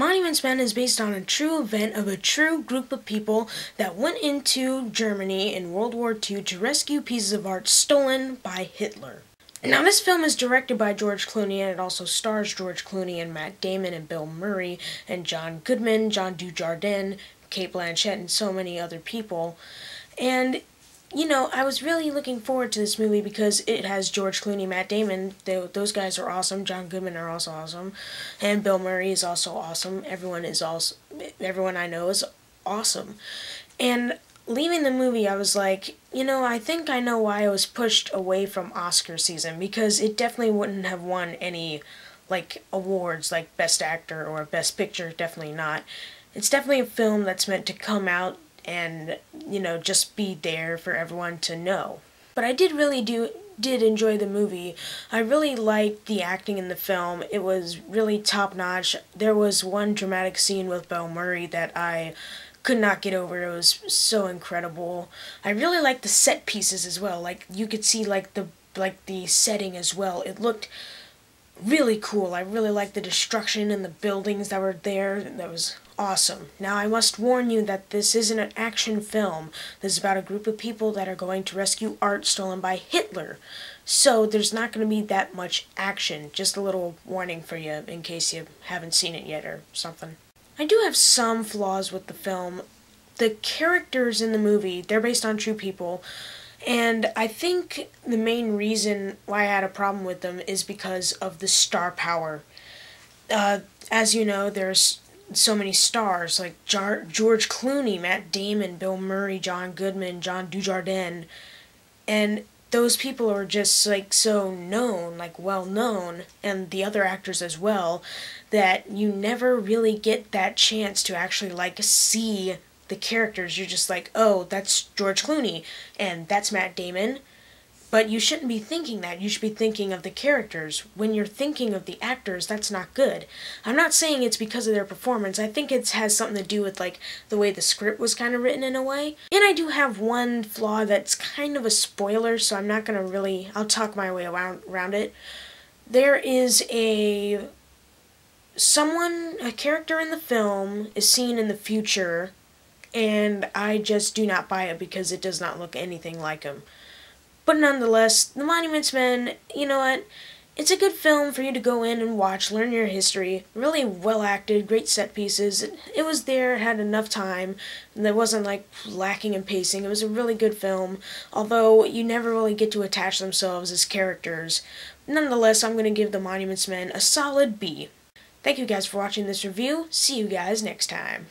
Monuments Men is based on a true event of a true group of people that went into Germany in World War II to rescue pieces of art stolen by Hitler. Now, this film is directed by George Clooney, and it also stars George Clooney and Matt Damon and Bill Murray and John Goodman, Jean Dujardin, Cate Blanchett, and so many other people. And you know, I was really looking forward to this movie because it has George Clooney, Matt Damon. Those guys are awesome. John Goodman are also awesome, and Bill Murray is also awesome. Everyone I know is awesome. And leaving the movie, I was like, you know, I think I know why I was pushed away from Oscar season, because it definitely wouldn't have won any like awards like Best Actor or Best Picture. Definitely not. It's definitely a film that's meant to come out and, you know, just be there for everyone to know. But I did enjoy the movie. I really liked the acting in the film. It was really top-notch. There was one dramatic scene with Bill Murray that I could not get over. It was so incredible. I really liked the set pieces as well. Like, you could see the setting as well. It looked really cool. I really liked the destruction and the buildings that were there. That was awesome. Now, I must warn you that this isn't an action film. This is about a group of people that are going to rescue art stolen by Hitler. So there's not going to be that much action. Just a little warning for you in case you haven't seen it yet or something. I do have some flaws with the film. The characters in the movie, they're based on true people. And I think the main reason why I had a problem with them is because of the star power. As you know, there's so many stars, like George Clooney, Matt Damon, Bill Murray, John Goodman, Jean Dujardin, and those people are just like so known, like well known, and the other actors as well, that you never really get that chance to actually like see the characters. You're just like, oh, that's George Clooney, and that's Matt Damon. But you shouldn't be thinking that. You should be thinking of the characters. When you're thinking of the actors, that's not good. I'm not saying it's because of their performance. I think it has something to do with like the way the script was kind of written in a way. And I do have one flaw that's kind of a spoiler, so I'm not going to really, I'll talk my way around it. There is a character in the film is seen in the future, and I just do not buy it because it does not look anything like him. But nonetheless, The Monuments Men, you know what? It's a good film for you to go in and watch, learn your history. Really well acted, great set pieces. It was there, had enough time, and it wasn't like lacking in pacing. It was a really good film, although you never really get to attach themselves as characters. Nonetheless, I'm going to give The Monuments Men a solid B. Thank you guys for watching this review. See you guys next time.